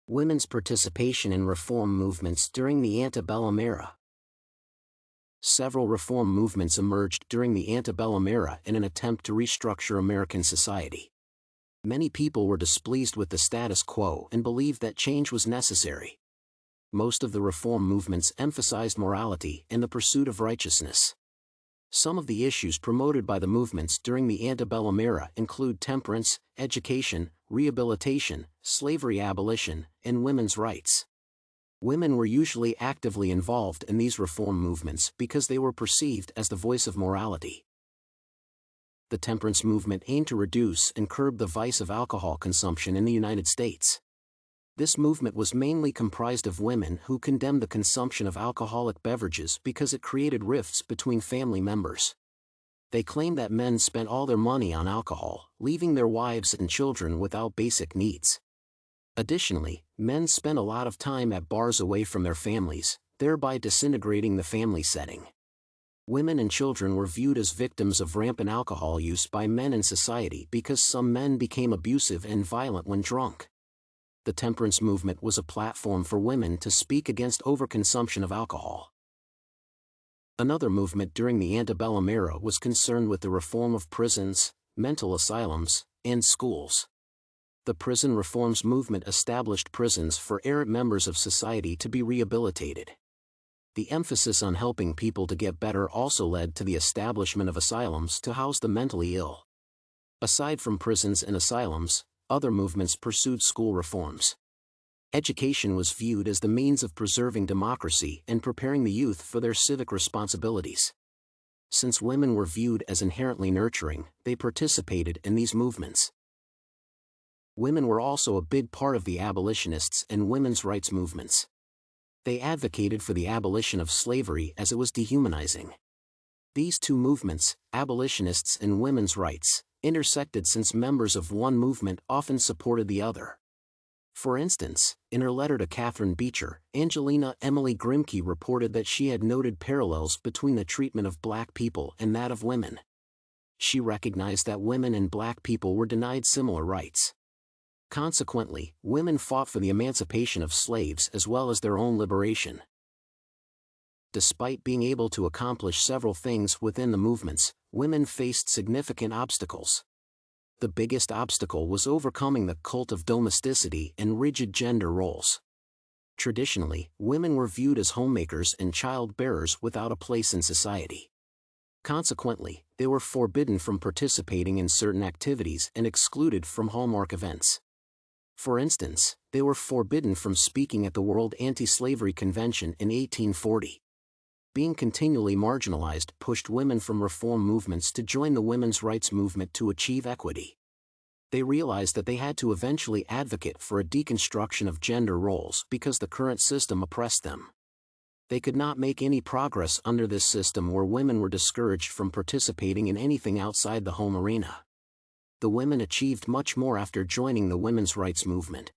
Women's participation in reform movements during the antebellum era. Several reform movements emerged during the antebellum era in an attempt to restructure American society. Many people were displeased with the status quo and believed that change was necessary. Most of the reform movements emphasized morality and the pursuit of righteousness. Some of the issues promoted by the movements during the antebellum era include temperance, education, rehabilitation, slavery abolition, and women's rights. Women were usually actively involved in these reform movements because they were perceived as the voice of morality. The temperance movement aimed to reduce and curb the vice of alcohol consumption in the United States. This movement was mainly comprised of women who condemned the consumption of alcoholic beverages because it created rifts between family members. They claimed that men spent all their money on alcohol, leaving their wives and children without basic needs. Additionally, men spent a lot of time at bars away from their families, thereby disintegrating the family setting. Women and children were viewed as victims of rampant alcohol use by men in society because some men became abusive and violent when drunk. The temperance movement was a platform for women to speak against overconsumption of alcohol. Another movement during the antebellum era was concerned with the reform of prisons, mental asylums, and schools. The prison reforms movement established prisons for errant members of society to be rehabilitated. The emphasis on helping people to get better also led to the establishment of asylums to house the mentally ill. Aside from prisons and asylums, other movements pursued school reforms. Education was viewed as the means of preserving democracy and preparing the youth for their civic responsibilities. Since women were viewed as inherently nurturing, they participated in these movements. Women were also a big part of the abolitionists and women's rights movements. They advocated for the abolition of slavery as it was dehumanizing. These two movements, abolitionists and women's rights, intersected since members of one movement often supported the other. For instance, in her letter to Catherine Beeche, Angelina Emily Grimké reported that she had noted parallels between the treatment of black people and that of women. She recognized that women and black people were denied similar rights. Consequently, women fought for the emancipation of slaves as well as their own liberation. Despite being able to accomplish several things within the movements, women faced significant obstacles. The biggest obstacle was overcoming the cult of domesticity and rigid gender roles. Traditionally, women were viewed as homemakers and child-bearers without a place in society. Consequently, they were forbidden from participating in certain activities and excluded from hallmark events. For instance, they were forbidden from speaking at the World Anti-Slavery Convention in 1840. Being continually marginalized pushed women from reform movements to join the women's rights movement to achieve equity. They realized that they had to eventually advocate for a deconstruction of gender roles because the current system oppressed them. They could not make any progress under this system where women were discouraged from participating in anything outside the home arena. The women achieved much more after joining the women's rights movement.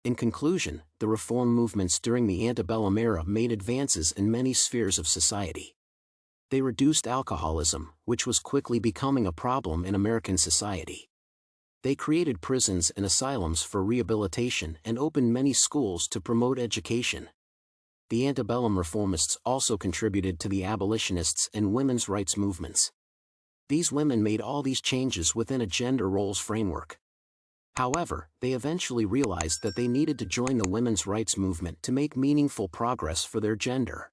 In conclusion, the reform movements during the antebellum era made advances in many spheres of society. They reduced alcoholism, which was quickly becoming a problem in American society. They created prisons and asylums for rehabilitation and opened many schools to promote education. The antebellum reformists also contributed to the abolitionists and women's rights movements. These women made all these changes within a gender roles framework. However, they eventually realized that they needed to join the women's rights movement to make meaningful progress for their gender.